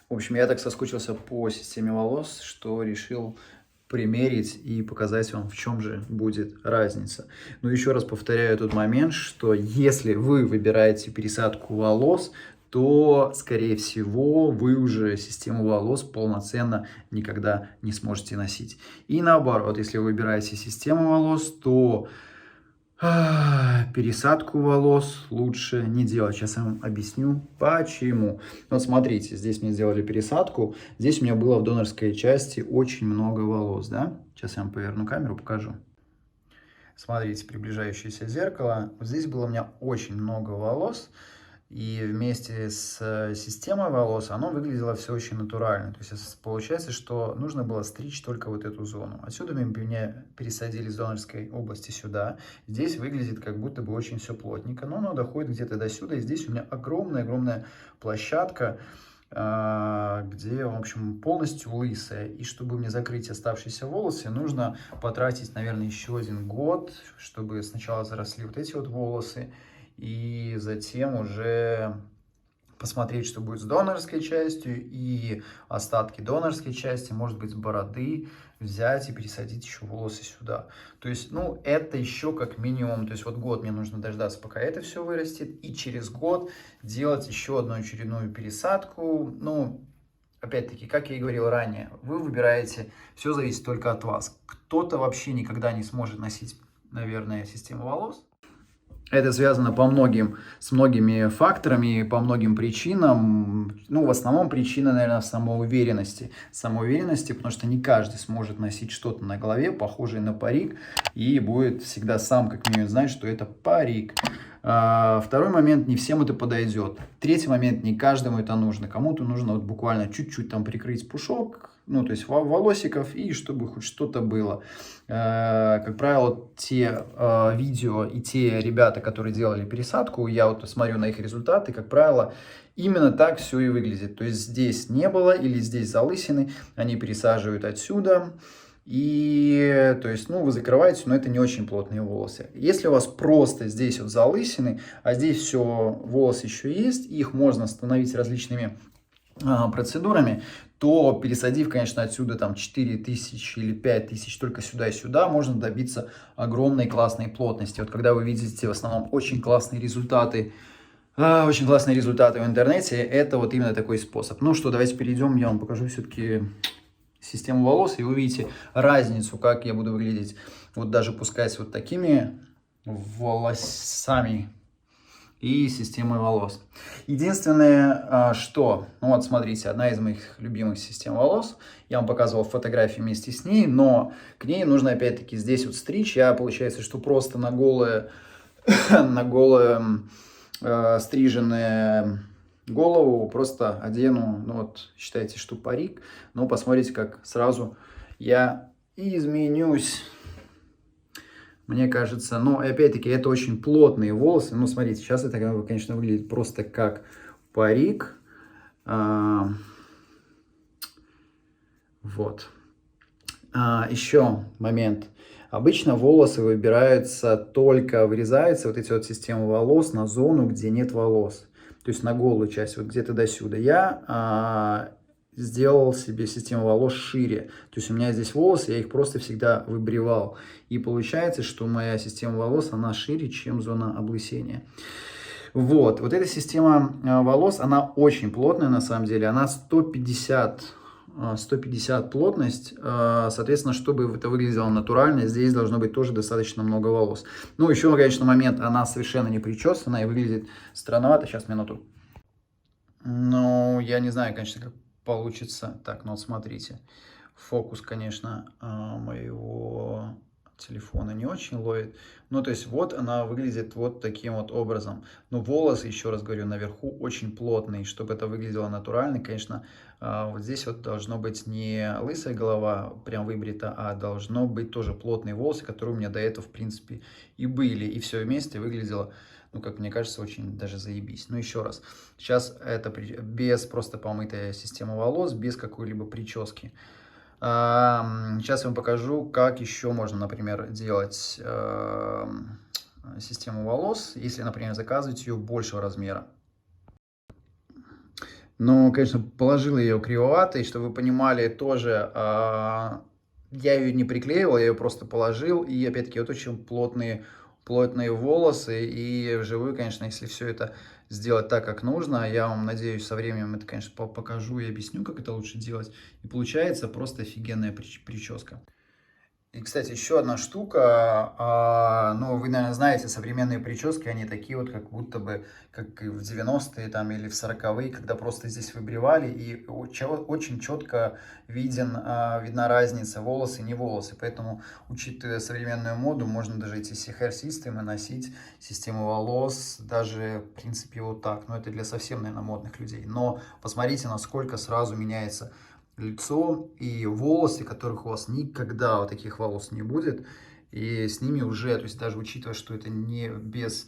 В общем, я так соскучился по системе волос, что решил примерить и показать вам, в чем же будет разница. Но еще раз повторяю тот момент, что если вы выбираете пересадку волос, то, скорее всего, вы уже систему волос полноценно никогда не сможете носить. И наоборот, если вы выбираете систему волос, то пересадку волос лучше не делать. Сейчас я вам объясню, почему. Вот смотрите, здесь мне сделали пересадку. Здесь у меня было в донорской части очень много волос, да? Сейчас я вам поверну камеру, покажу. Смотрите, приближающееся зеркало. Вот здесь было у меня очень много волос. И вместе с системой волос оно выглядело все очень натурально. То есть получается, что нужно было стричь только вот эту зону. Отсюда меня пересадили с донорской области сюда. Здесь выглядит как будто бы очень все плотненько, но оно доходит где-то до сюда. И здесь у меня огромная-огромная площадка, где, в общем, полностью лысая. И чтобы мне закрыть оставшиеся волосы, нужно потратить, наверное, еще 1 год, чтобы сначала заросли вот эти вот волосы, и затем уже посмотреть, что будет с донорской частью, и остатки донорской части, может быть, с бороды, взять и пересадить еще волосы сюда. То есть, ну, это еще как минимум, то есть вот год мне нужно дождаться, пока это все вырастет, и через год делать еще одну очередную пересадку. Ну, опять-таки, как я и говорил ранее, вы выбираете, все зависит только от вас. Кто-то вообще никогда не сможет носить, наверное, систему волос. Это связано с многими факторами, по многим причинам. Ну, в основном причина, наверное, в самоуверенности. Самоуверенности, потому что не каждый сможет носить что-то на голове, похожее на парик, и будет всегда сам, как минимум, знать, что это парик. Второй момент, не всем это подойдет. Третий момент, не каждому это нужно. Кому-то нужно вот буквально чуть-чуть там прикрыть пушок, ну, то есть волосиков, и чтобы хоть что-то было. Как правило, те видео и те ребята, которые делали пересадку, я вот смотрю на их результаты, как правило, именно так все и выглядит. То есть здесь не было или здесь залысины, они пересаживают отсюда. И, то есть, ну, вы закрываете, но это не очень плотные волосы. Если у вас просто здесь вот залысины, а здесь все, волосы еще есть, их можно остановить различными процедурами, то пересадив, конечно, отсюда там 4000 или 5000 только сюда и сюда, можно добиться огромной классной плотности. Вот когда вы видите в основном очень классные результаты в интернете, это вот именно такой способ. Ну что, давайте перейдем, я вам покажу все-таки систему волос, и вы увидите разницу, как я буду выглядеть, вот даже пускай с вот такими волосами и системой волос. Единственное, что, ну вот смотрите, одна из моих любимых систем волос, я вам показывал фотографии вместе с ней, но к ней нужно опять-таки здесь вот стричь. Я, получается, что просто на голое стриженное голову просто одену, ну вот считайте, что парик, но посмотрите, как сразу я изменюсь. Мне кажется, но опять-таки это очень плотные волосы. Ну, смотрите, сейчас это, конечно, выглядит просто как парик. Вот. Еще момент. Обычно волосы вырезаются вот эти вот системы волос на зону, где нет волос. То есть на голую часть, вот где-то до сюда. Я сделал себе систему волос шире. То есть у меня здесь волосы, я их просто всегда выбривал. И получается, что моя система волос, она шире, чем зона облысения. Вот эта система волос, она очень плотная на самом деле. Она 150 плотность, соответственно, чтобы это выглядело натурально, здесь должно быть тоже достаточно много волос. Ну, еще, конечно, момент, она совершенно не причесана и выглядит странновато. Сейчас, минуту. Ну, я не знаю, конечно, как получится. Так, ну вот смотрите. Фокус, конечно, моего телефона не очень ловит. Ну, то есть вот она выглядит вот таким вот образом. Но волосы, еще раз говорю, наверху очень плотные. Чтобы это выглядело натурально, конечно, вот здесь вот должно быть не лысая голова прям выбрита, а должно быть тоже плотные волосы, которые у меня до этого, в принципе, и были. И все вместе выглядело, ну, как мне кажется, очень даже заебись. Но еще раз, сейчас это без просто помытая система волос, без какой-либо прически. Сейчас я вам покажу, как еще можно, например, делать систему волос, если, например, заказывать ее большего размера. Но, конечно, положил ее кривовато, и чтобы вы понимали, тоже я ее не приклеивал, я ее просто положил. И опять-таки вот очень плотные волосы. И вживую, конечно, если все это сделать так, как нужно, я вам надеюсь, со временем это, конечно, покажу и объясню, как это лучше делать. И получается просто офигенная прическа. И, кстати, еще одна штука, ну, вы, наверное, знаете, современные прически, они такие вот, как будто бы, как и в 90-е там или в 40-е, когда просто здесь выбривали, и очень четко видна разница, волосы, не волосы. Поэтому, учитывая современную моду, можно даже эти hair system носить, систему волос, даже, в принципе, вот так. Но это для совсем, наверное, модных людей. Но посмотрите, насколько сразу меняется лицо и волосы, которых у вас никогда вот таких волос не будет. И с ними уже, то есть даже учитывая, что это не без...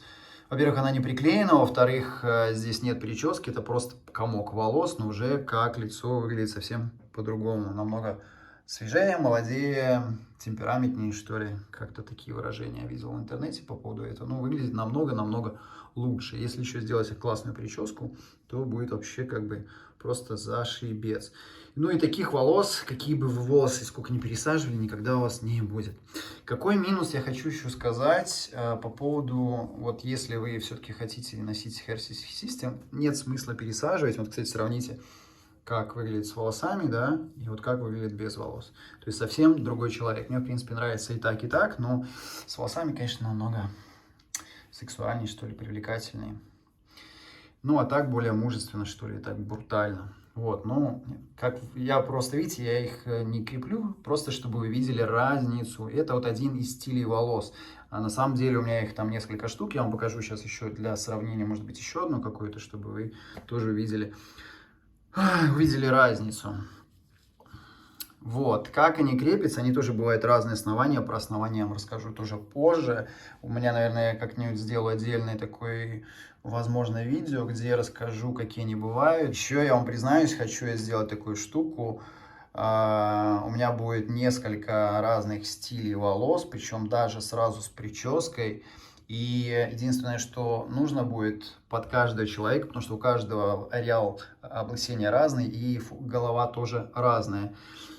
Во-первых, она не приклеена, во-вторых, здесь нет прически, это просто комок волос, но уже как лицо выглядит совсем по-другому, намного свежее, молодее, темпераментнее, что ли. Как-то такие выражения я видел в интернете по поводу этого. Ну, выглядит намного-намного лучше. Если еще сделать классную прическу, то будет вообще как бы просто зашибец. Ну и таких волос, какие бы вы волосы сколько ни пересаживали, никогда у вас не будет. Какой минус я хочу еще сказать по поводу, вот если вы все-таки хотите носить Hair System, нет смысла пересаживать. Вот, кстати, сравните, как выглядит с волосами, да, и вот как выглядит без волос. То есть совсем другой человек. Мне, в принципе, нравится и так, но с волосами, конечно, намного сексуальнее, что ли, привлекательнее. Ну, а так более мужественно, что ли, так брутально. Вот, ну, как я просто, видите, я их не креплю, просто чтобы вы видели разницу. Это вот один из стилей волос. А на самом деле у меня их там несколько штук. Я вам покажу сейчас еще для сравнения, может быть, еще одну какую-то, чтобы вы тоже увидели разницу. Вот, как они крепятся, они тоже бывают разные основания, про основания я вам расскажу тоже позже. У меня, наверное, я как-нибудь сделаю отдельный такой, возможно, видео, где я расскажу, какие они бывают. Еще я вам признаюсь, хочу я сделать такую штуку. У меня будет несколько разных стилей волос, причем даже сразу с прической. И единственное, что нужно будет под каждого человека, потому что у каждого ареал облысения разный, и голова тоже разная.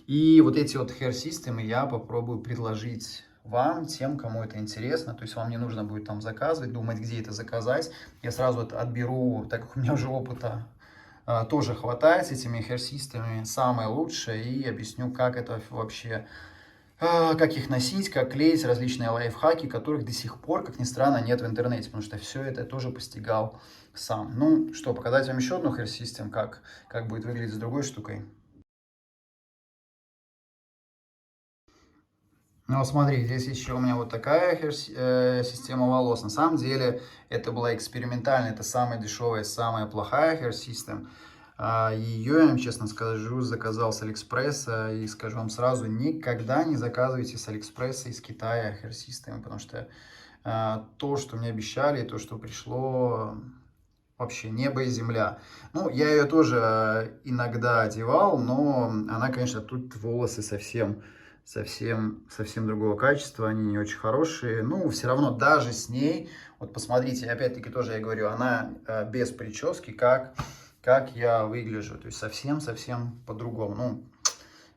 И вот эти вот hair system я попробую предложить вам, тем, кому это интересно. То есть вам не нужно будет там заказывать, думать, где это заказать. Я сразу отберу, так как у меня уже опыта тоже хватает с этими hair system'ами, самое лучшее, и объясню, как это вообще, как их носить, как клеить, различные лайфхаки, которых до сих пор, как ни странно, нет в интернете, потому что все это я тоже постигал сам. Ну что, показать вам еще одну hair system, как будет выглядеть с другой штукой. Ну, смотри, здесь еще у меня вот такая система волос. На самом деле, это была экспериментальная, это самая дешевая, самая плохая hair system. Ее, я вам честно скажу, заказал с Алиэкспресса. И скажу вам сразу, никогда не заказывайте с Алиэкспресса из Китая hair system, потому что то, что мне обещали, то, что пришло, вообще небо и земля. Ну, я ее тоже иногда одевал, но она, конечно, тут волосы совсем другого качества, они не очень хорошие. Ну, все равно даже с ней, вот посмотрите, опять-таки тоже я говорю, она без прически, как я выгляжу. То есть совсем по-другому. Ну,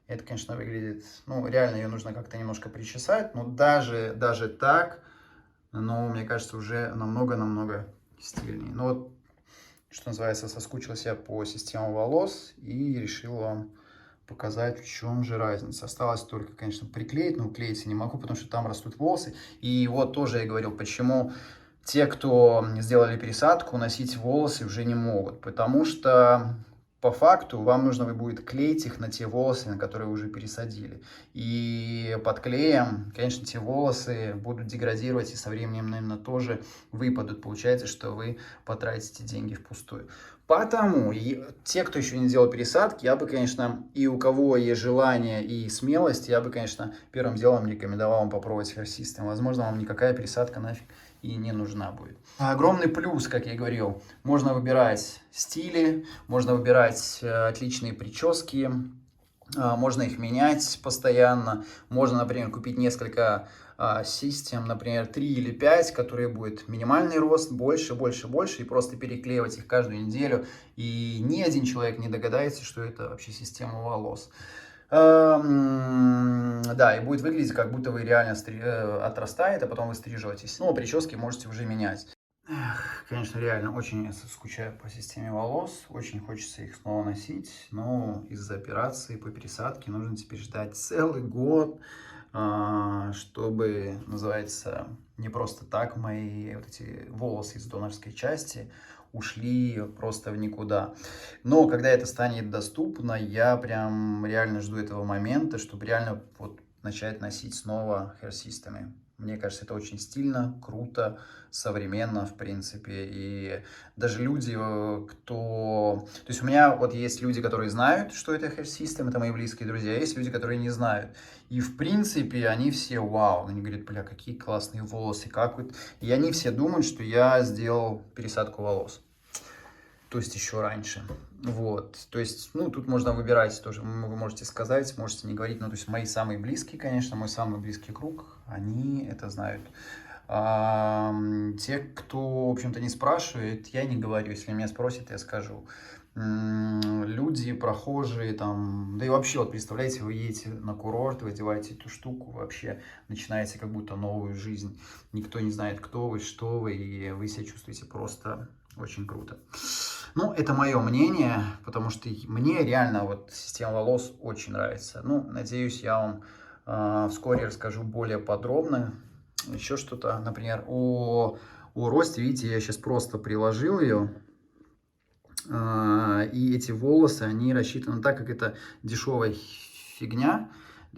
это, конечно, выглядит, ну, реально ее нужно как-то немножко причесать, но даже так, но мне кажется, уже намного стильнее. Ну, вот, что называется, соскучился я по системе волос и решил вам показать, в чем же разница. Осталось только, конечно, приклеить, но клеить я не могу, потому что там растут волосы. И вот тоже я говорил, почему те, кто сделали пересадку, носить волосы уже не могут. Потому что по факту вам нужно будет клеить их на те волосы, на которые вы уже пересадили. И под клеем, конечно, те волосы будут деградировать и со временем, наверное, тоже выпадут. Получается, что вы потратите деньги впустую. Потому те, кто еще не делал пересадки, я бы, конечно, и у кого есть желание и смелость, я бы, конечно, первым делом рекомендовал вам попробовать Hair System. Возможно, вам никакая пересадка нафиг и не нужна будет. Огромный плюс, как я говорил, можно выбирать стили, можно выбирать отличные прически, можно их менять постоянно, можно, например, купить несколько систем, например, 3 или 5, которые будет минимальный рост, больше, больше, больше, и просто переклеивать их каждую неделю, и ни один человек не догадается, что это вообще система волос. Да, и будет выглядеть, как будто вы реально отрастает, а потом вы стрижетесь. Ну, прически можете уже менять. Эх, конечно, реально очень скучаю по системе волос, очень хочется их снова носить, но из-за операции по пересадке нужно теперь ждать целый год, чтобы, называется, не просто так мои вот эти волосы из донорской части ушли просто в никуда. Но когда это станет доступно, я прям реально жду этого момента, чтобы реально вот начать носить снова хэр-системы. Мне кажется, это очень стильно, круто, современно, в принципе. И даже люди, кто... То есть у меня вот есть люди, которые знают, что это Hair System, это мои близкие друзья, а есть люди, которые не знают. И в принципе они все вау. Они говорят, бля, какие классные волосы, как вот... И они все думают, что я сделал пересадку волос. То есть еще раньше. Вот, то есть, ну, тут можно выбирать тоже, вы можете сказать, можете не говорить, но то есть мои самые близкие, конечно, мой самый близкий круг, они это знают. Те, кто, в общем-то, не спрашивает, я не говорю, если меня спросят, я скажу. Люди, прохожие, там, да и вообще, вот представляете, вы едете на курорт, вы одеваете эту штуку, вообще начинаете как будто новую жизнь, никто не знает, кто вы, что вы, и вы себя чувствуете просто очень круто. Ну, это мое мнение, потому что мне реально вот система волос очень нравится. Ну, надеюсь, я вам вскоре расскажу более подробно. Еще что-то, например, о росте. Видите, я сейчас просто приложил ее. И эти волосы, они рассчитаны так, как это дешевая фигня.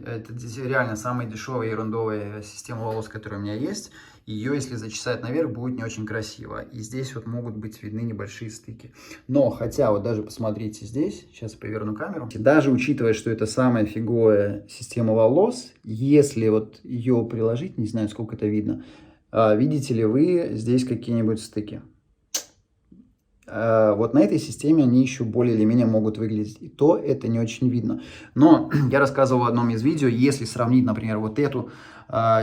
Это реально самая дешевая ерундовая система волос, которая у меня есть. Ее, если зачесать наверх, будет не очень красиво. И здесь вот могут быть видны небольшие стыки. Но, хотя, вот даже посмотрите здесь, сейчас поверну камеру. Даже учитывая, что это самая фиговая система волос, если вот ее приложить, не знаю, сколько это видно, видите ли вы здесь какие-нибудь стыки? Вот на этой системе они еще более или менее могут выглядеть. И то это не очень видно. Но я рассказывал в одном из видео, если сравнить, например, вот эту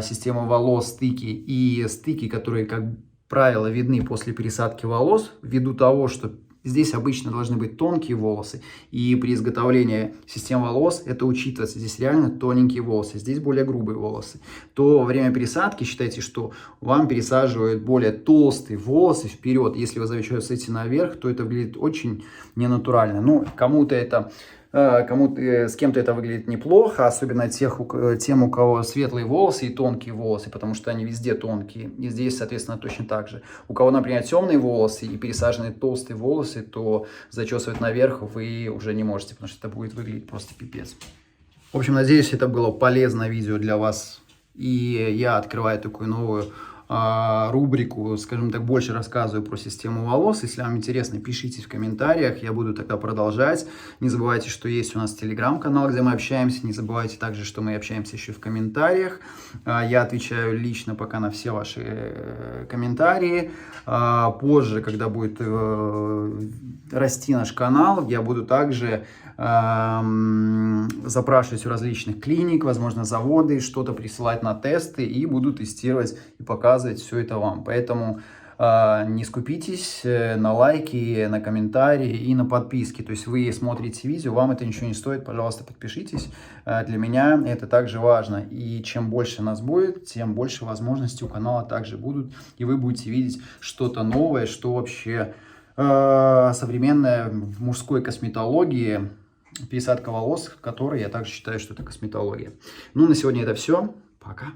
систему волос, стыки и стыки, которые, как правило, видны после пересадки волос, ввиду того, что здесь обычно должны быть тонкие волосы, и при изготовлении систем волос это учитывается. Здесь реально тоненькие волосы, здесь более грубые волосы. То во время пересадки считайте, что вам пересаживают более толстые волосы вперед. Если вы зачесываете наверх, то это выглядит очень ненатурально. Ну, кому-то это... с кем-то это выглядит неплохо, особенно тем, у кого светлые волосы и тонкие волосы, потому что они везде тонкие. И здесь, соответственно, точно так же. У кого, например, темные волосы и пересаженные толстые волосы, то зачесывать наверх вы уже не можете, потому что это будет выглядеть просто пипец. В общем, надеюсь, это было полезное видео для вас. И я открываю такую новую рубрику, скажем так, больше рассказываю про систему волос. Если вам интересно, пишите в комментариях, я буду тогда продолжать. Не забывайте, что есть у нас телеграм-канал, где мы общаемся. Не забывайте также, что мы общаемся еще в комментариях. Я отвечаю лично пока на все ваши комментарии. Позже, когда будет расти наш канал, я буду также запрашивать у различных клиник, возможно, заводы, что-то присылать на тесты и буду тестировать и показывать все это вам. Поэтому не скупитесь на лайки, на комментарии и на подписки. То есть вы смотрите видео, вам это ничего не стоит, пожалуйста, подпишитесь. Для меня это также важно. И чем больше нас будет, тем больше возможностей у канала также будут. И вы будете видеть что-то новое, что вообще современное в мужской косметологии. Пересадка волос, которая я также считаю, что это косметология. Ну, на сегодня это все. Пока.